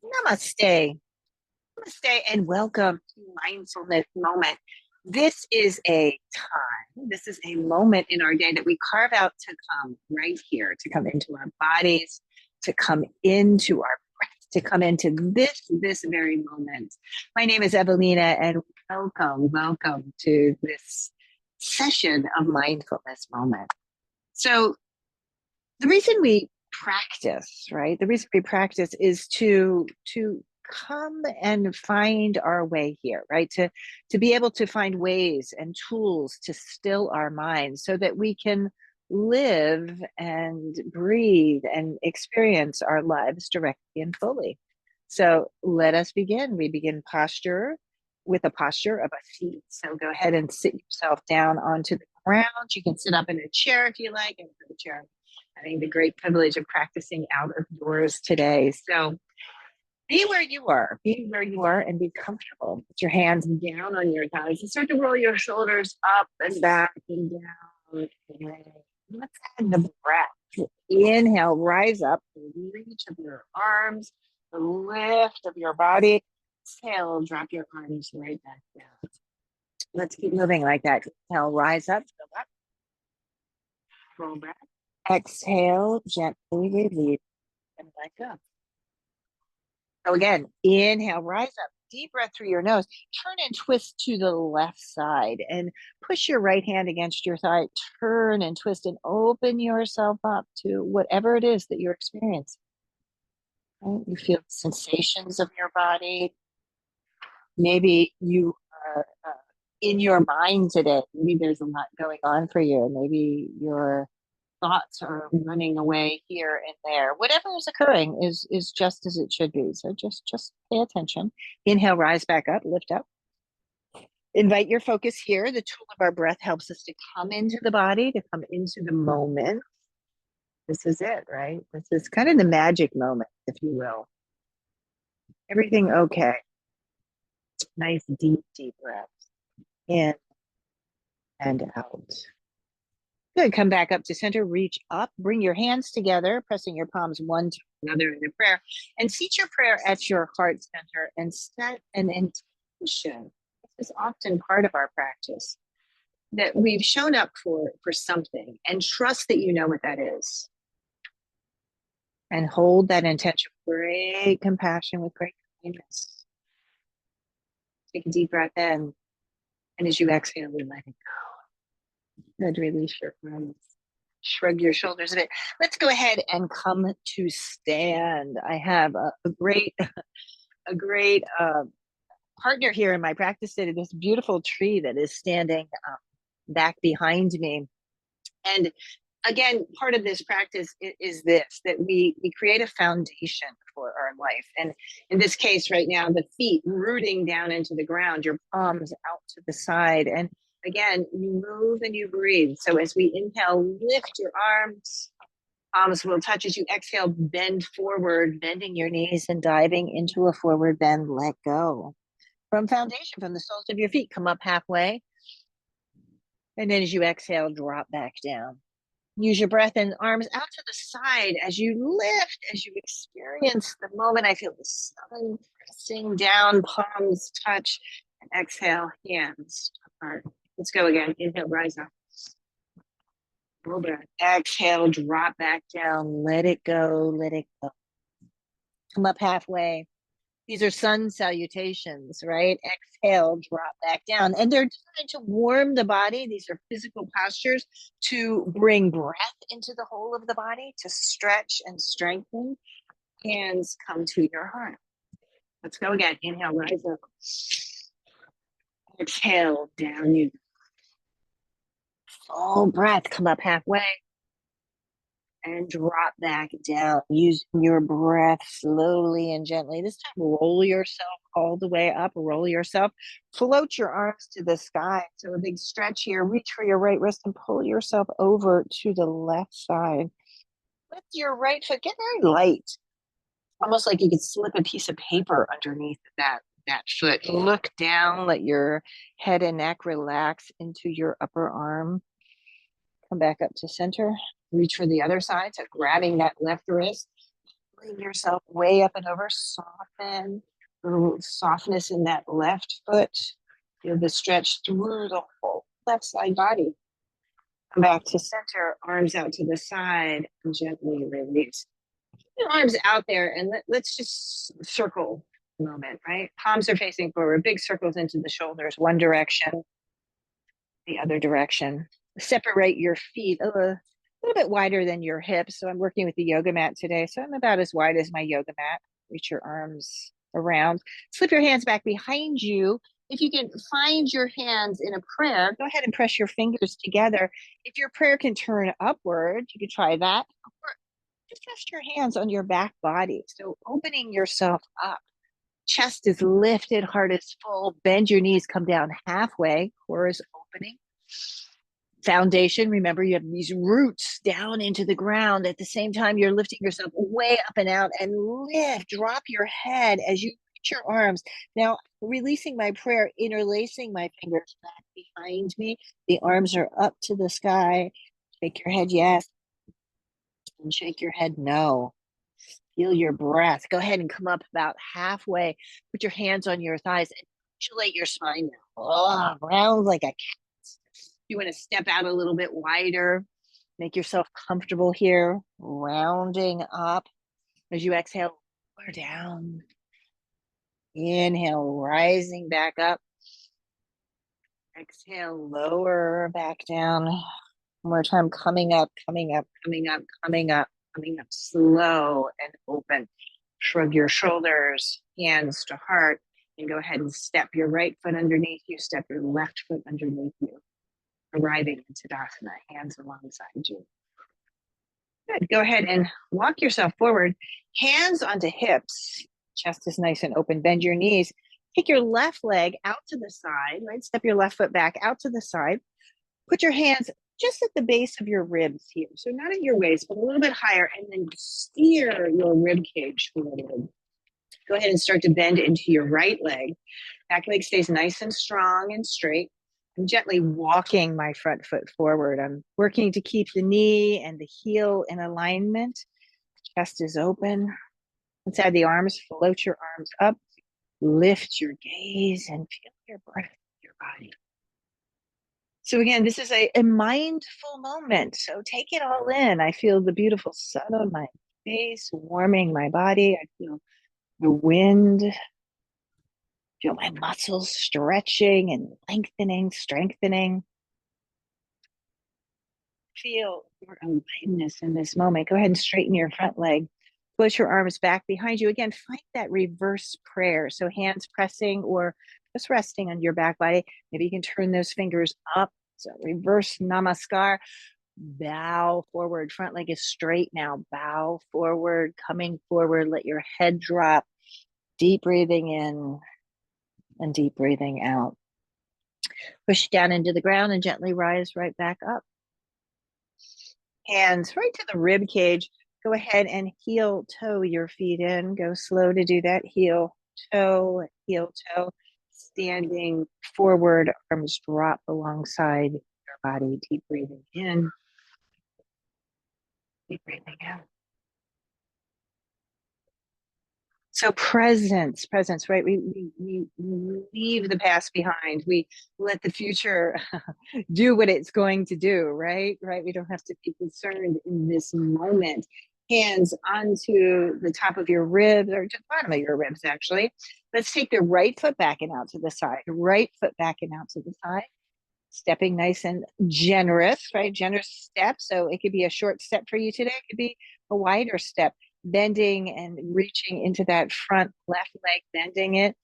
Namaste. Namaste and welcome to Mindfulness Moment. This is a time, this is a moment in our day that we carve out to come right here, to come into our bodies, to come into our breath, to come into this very moment. My name is Evalena and welcome to this session of Mindfulness Moment. So the reason we practice, right? The reason we practice is to come and find our way here, right? To be able to find ways and tools to still our minds so that we can live and breathe and experience our lives directly and fully. So let us begin. We begin posture with a posture of a seat. So go ahead and sit yourself down onto the ground. You can sit up in a chair if you like, and put the chair having the great privilege of practicing out of doors today. So be where you are and be comfortable. Put your hands down on your thighs and start to roll your shoulders up and back and down. And let's add the breath. Inhale, rise up, the reach of your arms, the lift of your body. Exhale, drop your arms right back down. Let's keep moving like that. Inhale, rise up, go up, roll back. Exhale, gently release and let go. So again, inhale, rise up, deep breath through your nose, turn and twist to the left side and push your right hand against your thigh, turn and twist and open yourself up to whatever it is that you're experiencing. Right? You feel sensations of your body. Maybe you are in your mind today. Maybe there's a lot going on for you. Maybe you're thoughts are running away here and there. Whatever is occurring is just as it should be. So just pay attention. Inhale, rise back up, lift up. Invite your focus here. The tool of our breath helps us to come into the body, to come into the moment. This is it, right? This is kind of the magic moment, if you will. Everything okay. Nice, deep breaths in and out. Good. Come back up to center, reach up, bring your hands together, pressing your palms one to another in a prayer, and seat your prayer at your heart center and set an intention. This is often part of our practice that we've shown up for something and trust that you know what that is. And hold that intention with great compassion, with great kindness. Take a deep breath in. And as you exhale, we let it go. Good. Release your arms. Shrug your shoulders a bit. Let's go ahead and come to stand. I have a great partner here in my practice today. This beautiful tree that is standing back behind me. And again, part of this practice is this, that we create a foundation for our life. And in this case right now, the feet rooting down into the ground, your palms out to the side. And again, you move and you breathe. So as we inhale, lift your arms, palms will touch. As you exhale, bend forward, bending your knees and diving into a forward bend. Let go. From foundation, from the soles of your feet, come up halfway. And then as you exhale, drop back down. Use your breath and arms out to the side as you lift, as you experience the moment. I feel the sun pressing down, palms touch, and exhale, hands apart. Let's go again. Inhale, rise up. Roll back. Exhale, drop back down. Let it go. Let it go. Come up halfway. These are sun salutations, right? Exhale, drop back down. And they're designed to warm the body. These are physical postures to bring breath into the whole of the body, to stretch and strengthen. Hands come to your heart. Let's go again. Inhale, rise up. Exhale, down you go. Full breath, come up halfway. And drop back down. Using your breath slowly and gently. This time, roll yourself all the way up. Roll yourself. Float your arms to the sky. So a big stretch here. Reach for your right wrist and pull yourself over to the left side. Lift your right foot. Get very light. Almost like you could slip a piece of paper underneath that foot. Look down. Let your head and neck relax into your upper arm. Come back up to center. Reach for the other side. So grabbing that left wrist, pulling yourself way up and over. Soften. Softness in that left foot. Feel the stretch through the whole left side body. Come back to center, arms out to the side, and gently release. Your arms out there, and let's just circle a moment, right? Palms are facing forward, big circles into the shoulders, one direction, the other direction. Separate your feet a little bit wider than your hips. So I'm working with the yoga mat today. So I'm about as wide as my yoga mat. Reach your arms around. Slip your hands back behind you. If you can find your hands in a prayer, go ahead and press your fingers together. If your prayer can turn upward, you could try that. Or just rest your hands on your back body. So opening yourself up. Chest is lifted, heart is full. Bend your knees, come down halfway. Core is opening. Foundation, remember you have these roots down into the ground. At the same time, you're lifting yourself way up and out and lift. Drop your head as you reach your arms. Now, releasing my prayer, interlacing my fingers back behind me. The arms are up to the sky. Shake your head yes, and shake your head no. Feel your breath. Go ahead and come up about halfway. Put your hands on your thighs and undulate your spine now. Oh, round like a cat. You want to step out a little bit wider. Make yourself comfortable here. Rounding up. As you exhale, lower down. Inhale, rising back up. Exhale, lower back down. One more time, coming up, coming up, coming up, coming up, coming up. Slow and open. Shrug your shoulders, hands to heart, and go ahead and step your right foot underneath you, step your left foot underneath you. Arriving in Tadasana, hands alongside you. Good. Go ahead and walk yourself forward, hands onto hips. Chest is nice and open. Bend your knees. Take your left leg out to the side, right? Step your left foot back out to the side. Put your hands just at the base of your ribs here. So not at your waist, but a little bit higher, and then steer your rib cage forward. Go ahead and start to bend into your right leg. Back leg stays nice and strong and straight. I'm gently walking my front foot forward. I'm working to keep the knee and the heel in alignment. Chest is open. Let's add the arms. Float your arms up. Lift your gaze and feel your breath in your body. So again, this is a mindful moment. So take it all in. I feel the beautiful sun on my face, warming my body. I feel the wind. Feel my muscles stretching and lengthening, strengthening. Feel your aliveness in this moment. Go ahead and straighten your front leg. Push your arms back behind you. Again, find that reverse prayer. So hands pressing or just resting on your back body. Maybe you can turn those fingers up. So reverse namaskar. Bow forward. Front leg is straight now. Bow forward, coming forward. Let your head drop. Deep breathing in and deep breathing out. Push down into the ground and gently rise right back up. Hands right to the rib cage. Go ahead and heel toe your feet in. Go slow to do that. Heel toe. Standing forward, arms drop alongside your body. Deep breathing in. Deep breathing out. So presence, right? We leave the past behind. We let the future do what it's going to do, right? Right. We don't have to be concerned in this moment. Hands onto the top of your ribs or to the bottom of your ribs, actually. Let's take the right foot back and out to the side. Right foot back and out to the side. Stepping nice and generous, right? Generous step. So it could be a short step for you today. It could be a wider step. Bending and reaching into that front left leg, bending it.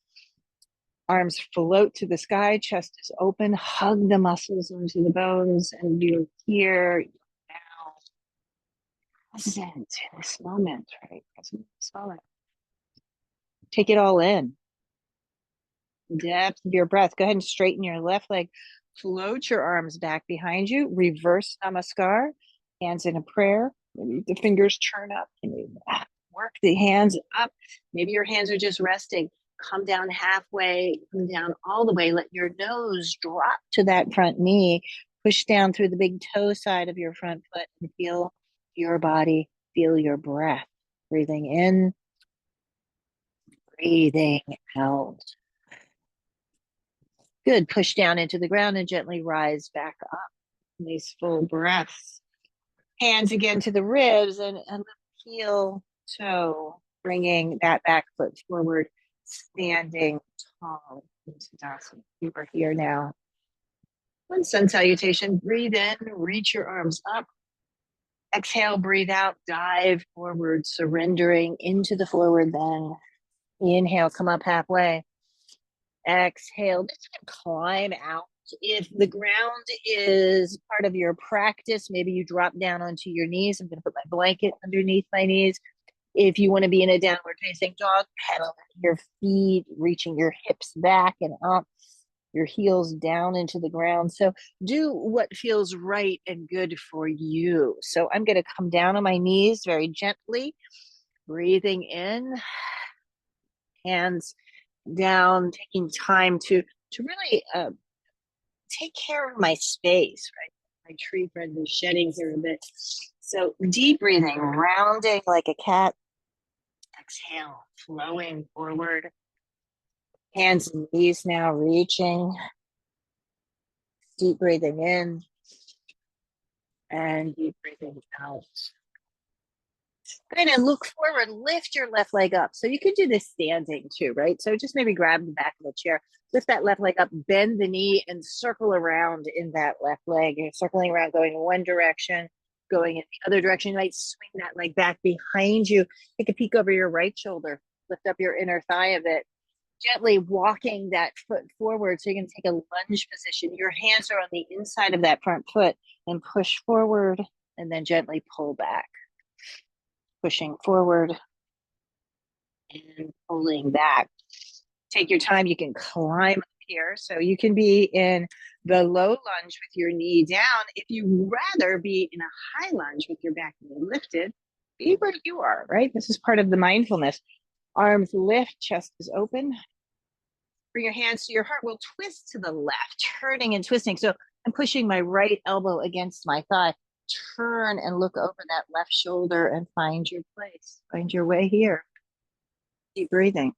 Arms float to the sky, chest is open, hug the muscles into the bones, and you're here now, present in this moment, right? Present in this moment. Take it all in. Depth of your breath. Go ahead and straighten your left leg. Float your arms back behind you. Reverse namaskar. Hands in a prayer. Maybe the fingers turn up. And you work the hands up. Maybe your hands are just resting. Come down halfway. Come down all the way. Let your nose drop to that front knee. Push down through the big toe side of your front foot and feel your body. Feel your breath. Breathing in, breathing out. Good. Push down into the ground and gently rise back up. Nice full breaths. Hands again to the ribs and heel toe, bringing that back foot forward, standing tall into Tadasana. You are here now. One sun salutation. Breathe in, reach your arms up. Exhale, breathe out, dive forward, surrendering into the forward bend. Inhale, come up halfway. Exhale, just climb out. If the ground is part of your practice, maybe you drop down onto your knees. I'm going to put my blanket underneath my knees. If you want to be in a downward facing dog, pedal your feet, reaching your hips back and up, your heels down into the ground. So do what feels right and good for you. So I'm going to come down on my knees very gently, breathing in, hands down, taking time to really take care of my space, right? My tree friend is shedding here a bit. So deep breathing, rounding like a cat. Exhale, flowing forward. Hands and knees now reaching. Deep breathing in and deep breathing out. Good, and look forward, lift your left leg up. So you could do this standing too, right? So just maybe grab the back of the chair, lift that left leg up, bend the knee and circle around in that left leg. You're circling around, going in one direction, going in the other direction. You might swing that leg back behind you. Take a peek over your right shoulder, lift up your inner thigh a bit. Gently walking that foot forward so you can take a lunge position. Your hands are on the inside of that front foot and push forward and then gently pull back. Pushing forward and pulling back. Take your time. You can climb up here. So you can be in the low lunge with your knee down. If you rather be in a high lunge with your back knee lifted, be where you are, right? This is part of the mindfulness. Arms lift, chest is open. Bring your hands to your heart. We'll twist to the left, turning and twisting. So I'm pushing my right elbow against my thigh. Turn and look over that left shoulder and find your place. Find your way here. Keep breathing.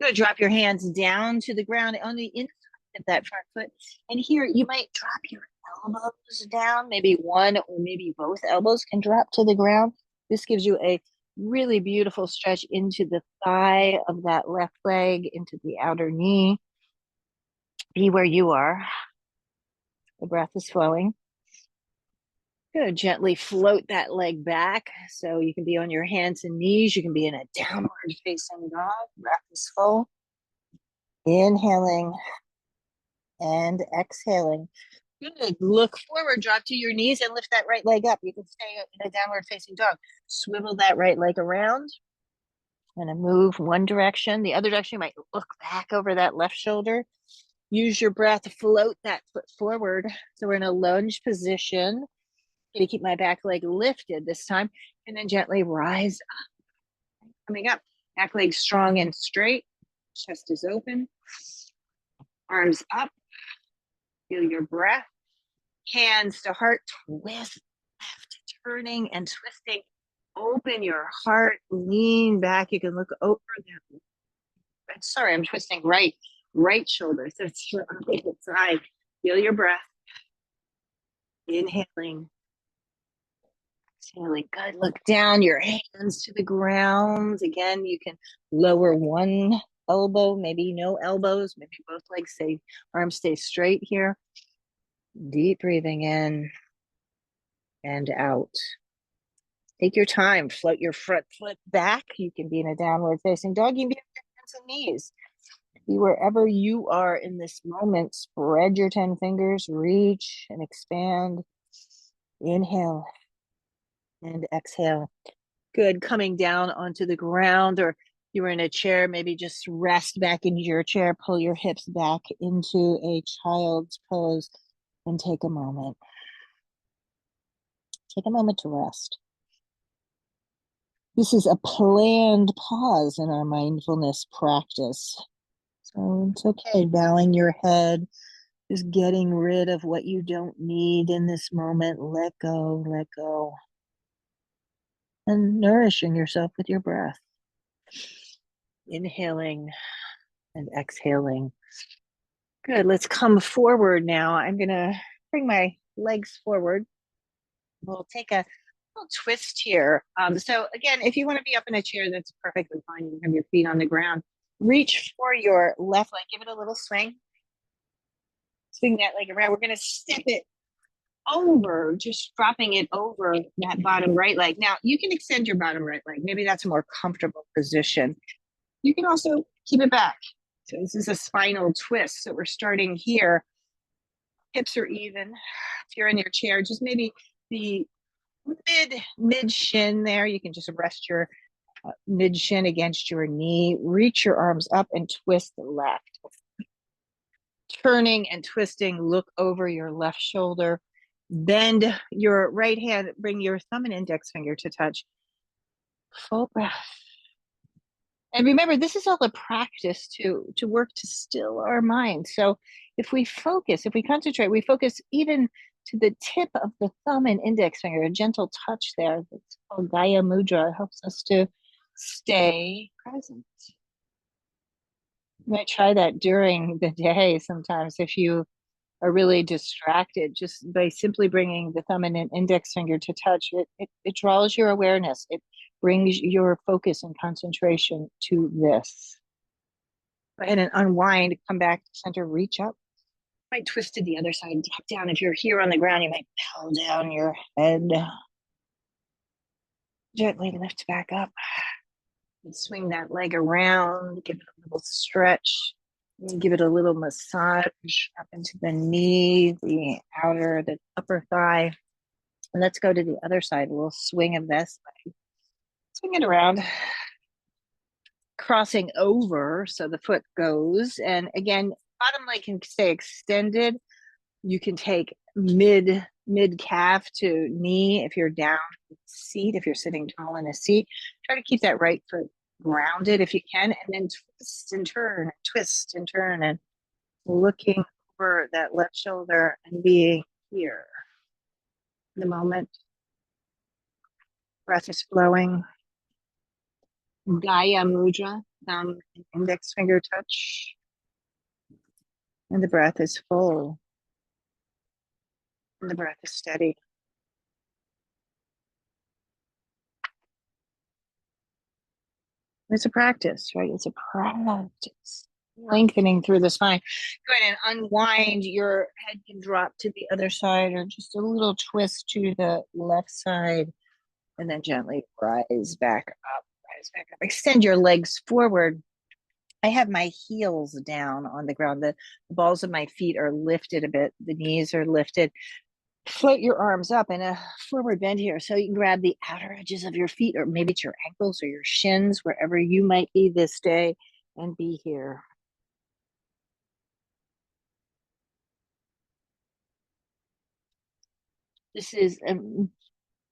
Good. Drop your hands down to the ground on the inside of that front foot. And here you might drop your elbows down. Maybe one or maybe both elbows can drop to the ground. This gives you a really beautiful stretch into the thigh of that left leg, into the outer knee. Be where you are. The breath is flowing. Good. Gently float that leg back so you can be on your hands and knees. You can be in a downward facing dog. Breath is full. Inhaling and exhaling. Good. Look forward, drop to your knees and lift that right leg up. You can stay in a downward facing dog. Swivel that right leg around. And move one direction. The other direction, you might look back over that left shoulder. Use your breath to float that foot forward. So we're in a lunge position. I'm going to keep my back leg lifted this time. And then gently rise up. Coming up. Back leg strong and straight. Chest is open. Arms up. Feel your breath. Hands to heart. Twist left. Turning and twisting. Open your heart. Lean back. You can look over them. Sorry, I'm twisting right shoulder. So it's your opposite side. Feel your breath. Inhaling. Exhaling. Good. Look down. Your hands to the ground. Again, you can lower one elbow, maybe no elbows, maybe both legs stay, arms stay straight here. Deep breathing in and out. Take your time. Float your front foot back. You can be in a downward facing dog. You can be on your hands and knees. Be wherever you are in this moment. Spread your 10 fingers. Reach and expand. Inhale and exhale. Good. Coming down onto the ground, or you were in a chair, maybe just rest back into your chair, pull your hips back into a child's pose and take a moment. Take a moment to rest. This is a planned pause in our mindfulness practice. So it's okay, bowing your head, just getting rid of what you don't need in this moment. Let go, let go. and nourishing yourself with your breath. Inhaling and exhaling. Good. Let's come forward now. I'm going to bring my legs forward. We'll take a little twist here. So again, if you want to be up in a chair, that's perfectly fine. You have your feet on the ground. Reach for your left leg. Give it a little swing. Swing that leg around. We're going to step it over, just dropping it over that bottom right leg. Now, you can extend your bottom right leg. Maybe that's a more comfortable position. You can also keep it back. So this is a spinal twist. So we're starting here. Hips are even. If you're in your chair, just maybe the mid shin there. You can just rest your mid shin against your knee. Reach your arms up and twist the left. Turning and twisting, look over your left shoulder. Bend your right hand, bring your thumb and index finger to touch. Full breath. And remember, this is all a practice to work to still our mind. So if we focus, if we concentrate, we focus even to the tip of the thumb and index finger, a gentle touch there. That's called Gaya Mudra. It helps us to stay present. You might try that during the day sometimes if you are really distracted, just by simply bringing the thumb and an index finger to touch it draws your awareness. It brings your focus and concentration to this. Go ahead and unwind, come back to center, reach up. You might twist to the other side, drop down. If you're here on the ground, you might bow down your head. Gently lift back up. And swing that leg around, give it a little stretch. And give it a little massage up into the knee, the outer, the upper thigh. And let's go to the other side. A little swing of this leg. Swing it around, crossing over so the foot goes. And again, bottom leg can stay extended. You can take mid calf to knee if you're down seat, if you're sitting tall in a seat. Try to keep that right foot grounded if you can, and then twist and turn, twist and turn, and looking over that left shoulder and being here. The moment. Breath is flowing. Gaya Mudra, thumb and index finger touch. And the breath is full. And the breath is steady. It's a practice, right? It's a practice. Lengthening through the spine. Go ahead and unwind. Your head can drop to the other side or just a little twist to the left side. And then gently rise back up. Rise back up. Extend your legs forward. I have my heels down on the ground. The balls of my feet are lifted a bit. The knees are lifted. Float your arms up in a forward bend here. So you can grab the outer edges of your feet, or maybe it's your ankles or your shins, wherever you might be this day, and be here. This is a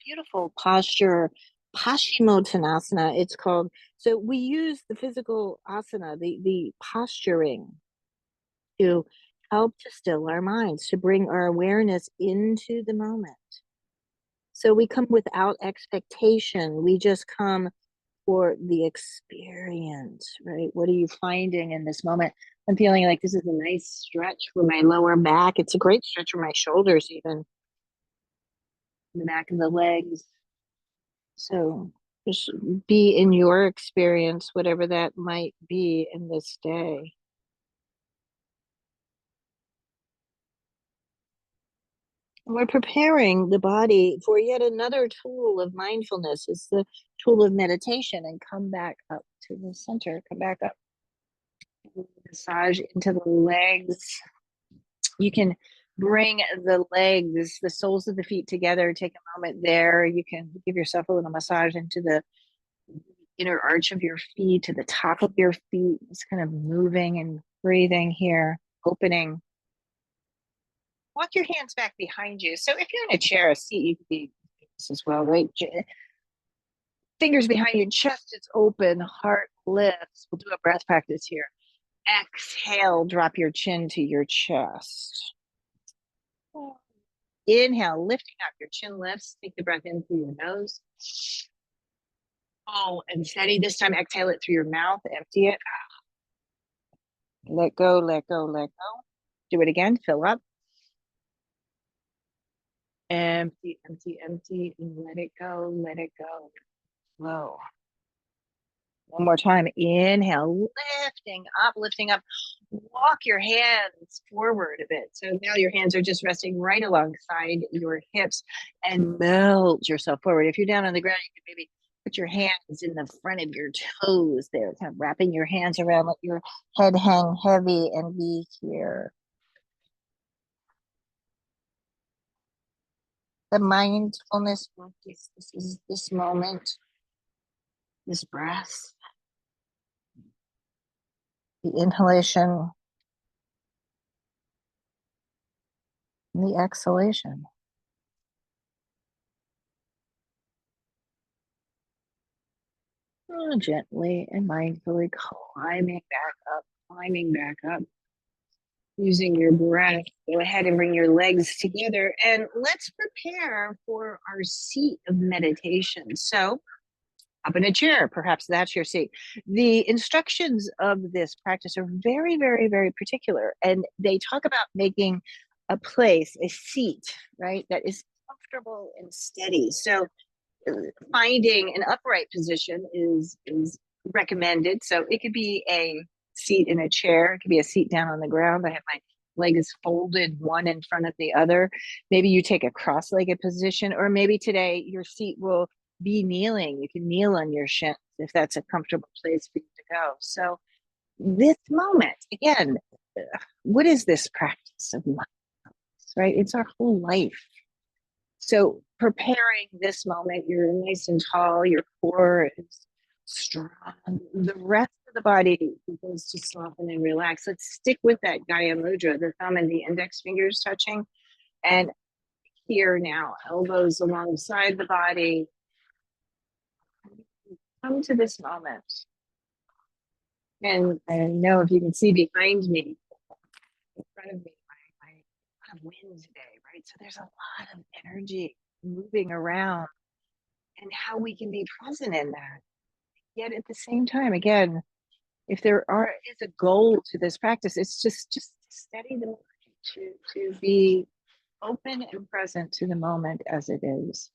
beautiful posture, Paschimottanasana, it's called. So we use the physical asana, the posturing, to help to still our minds, to bring our awareness into the moment. So we come without expectation. We just come for the experience, right? What are you finding in this moment? I'm feeling like this is a nice stretch for my lower back. It's a great stretch for my shoulders, even the back of the legs. So just be in your experience, whatever that might be in this day. We're preparing the body for yet another tool of mindfulness. It's the tool of meditation, and come back up to the center. Come back up. Massage into the legs. You can bring the legs, the soles of the feet together. Take a moment there. You can give yourself a little massage into the inner arch of your feet, to the top of your feet. Just kind of moving and breathing here, opening. Walk your hands back behind you. So if you're in a chair, a seat, you can be this as well, right? Fingers behind your chest is open, heart lifts. We'll do a breath practice here. Exhale, drop your chin to your chest. Inhale, lifting up, your chin lifts. Take the breath in through your nose. Full and steady. This time, exhale it through your mouth, empty it. Let go, let go, let go. Do it again. Fill up. Empty, empty, empty. And let it go, let it go. Slow. One more time. Inhale, lifting up, lifting up. Walk your hands forward a bit. So now your hands are just resting right alongside your hips and melt yourself forward. If you're down on the ground, you can maybe put your hands in the front of your toes there, kind of wrapping your hands around, let your head hang heavy and be here. The mindfulness practice, this is this moment, this breath, the inhalation, and the exhalation. Gently and mindfully climbing back up, using your breath. Go ahead and bring your legs together and let's prepare for our seat of meditation. So, up in a chair, perhaps that's your seat. The instructions of this practice are very, very, very particular, and they talk about making a place, a seat, right, that is comfortable and steady. So, finding an upright position is recommended. So it could be a seat in a chair, it could be a seat down on the ground. I have my legs folded one in front of the other. Maybe you take a cross-legged position, or maybe today your seat will be kneeling. You can kneel on your shins if that's a comfortable place for you to go. So this moment, again, what is this practice of mindfulness, right? It's our whole life. So preparing this moment, you're nice and tall, your core is strong. The rest of the body begins to soften and relax. Let's stick with that Gaya Mudra, the thumb and the index fingers touching. And here now, elbows alongside the body. Come to this moment. And I don't know if you can see behind me, in front of me, my lot of wind today, right? So there's a lot of energy moving around, and how we can be present in that. Yet at the same time, again, if is a goal to this practice, it's just to steady the mind, to be open and present to the moment as it is.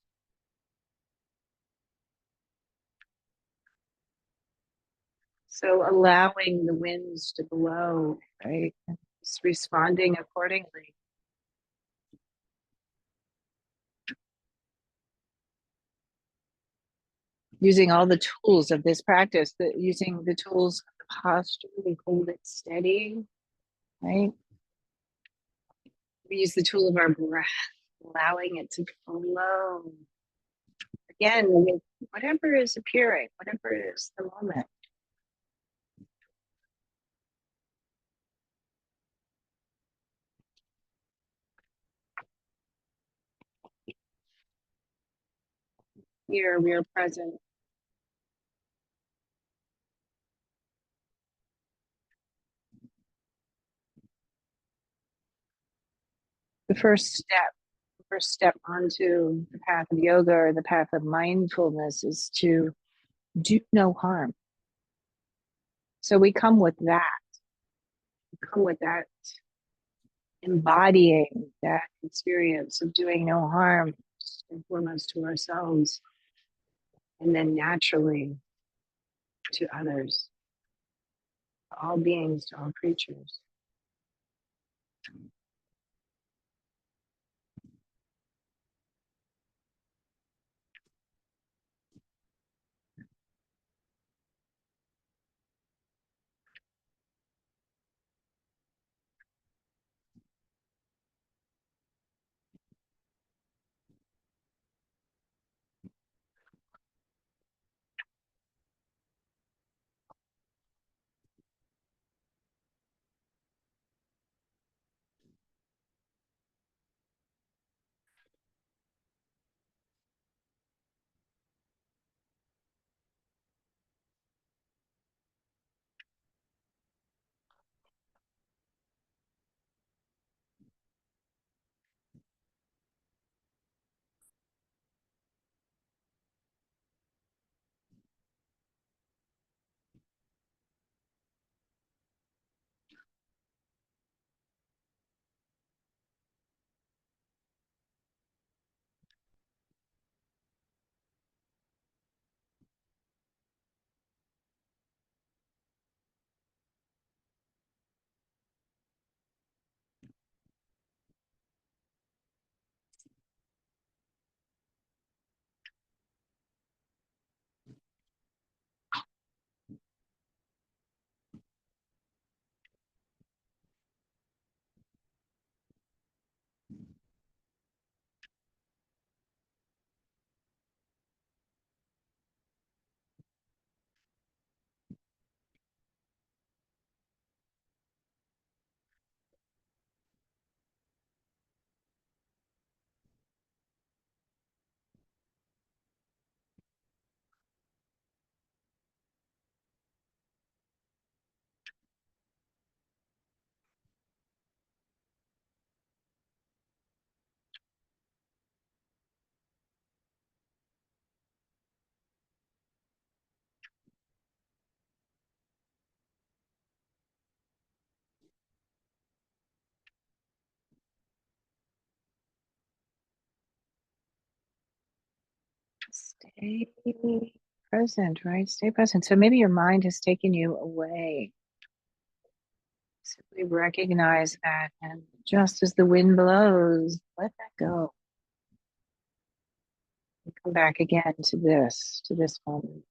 So allowing the winds to blow, right? And just responding accordingly. Using all the tools of this practice, using the tools of the posture, we hold it steady, right? We use the tool of our breath, allowing it to flow. Again, with whatever is appearing, whatever is the moment. Here we are present. The first step onto the path of yoga or the path of mindfulness is to do no harm. So we come with that. We come with that, embodying that experience of doing no harm, first and foremost to ourselves, and then naturally to others, to all beings, to all creatures. Stay present, right? Stay present. So maybe your mind has taken you away. Simply recognize that, and just as the wind blows, let that go. And come back again to this moment.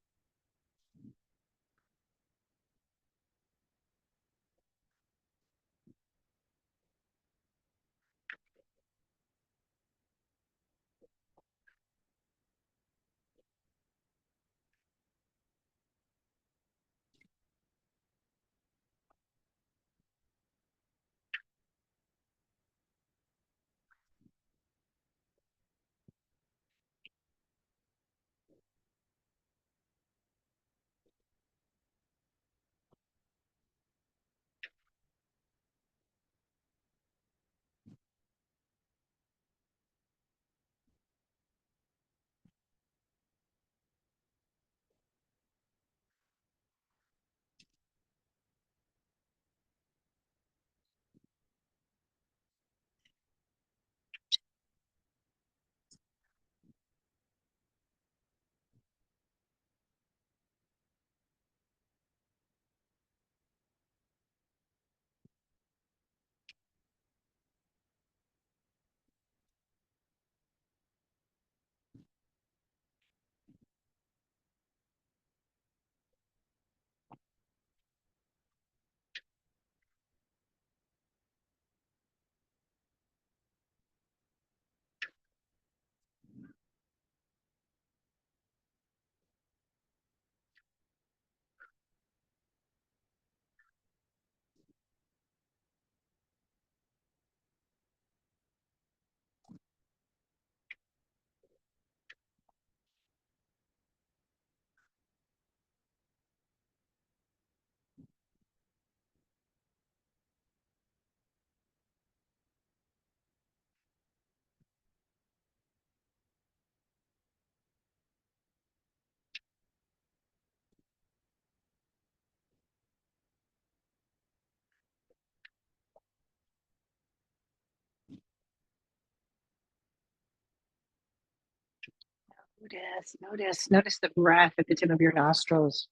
Notice the breath at the tip of your nostrils.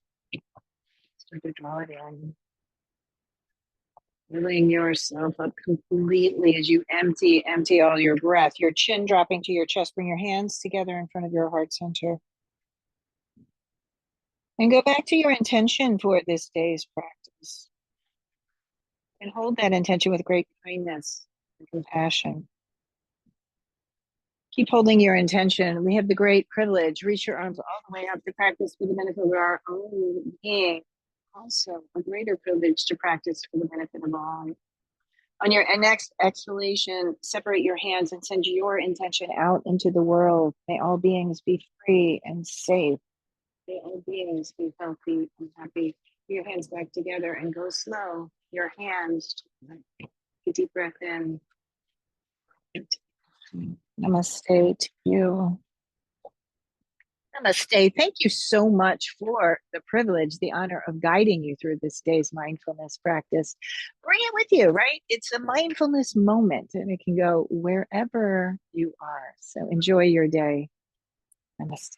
Start to draw it in. Filling yourself up completely as you empty all your breath. Your chin dropping to your chest. Bring your hands together in front of your heart center. And go back to your intention for this day's practice. And hold that intention with great kindness and compassion. Keep holding your intention. We have the great privilege. Reach your arms all the way up to practice for the benefit of our own being. Also, a greater privilege to practice for the benefit of all. On your next exhalation, separate your hands and send your intention out into the world. May all beings be free and safe. May all beings be healthy and happy. Put your hands back together and go slow. Your hands. Take a deep breath in. Namaste to you. Namaste. Thank you so much for the privilege, the honor of guiding you through this day's mindfulness practice. Bring it with you, right? It's a mindfulness moment and it can go wherever you are. So enjoy your day. Namaste.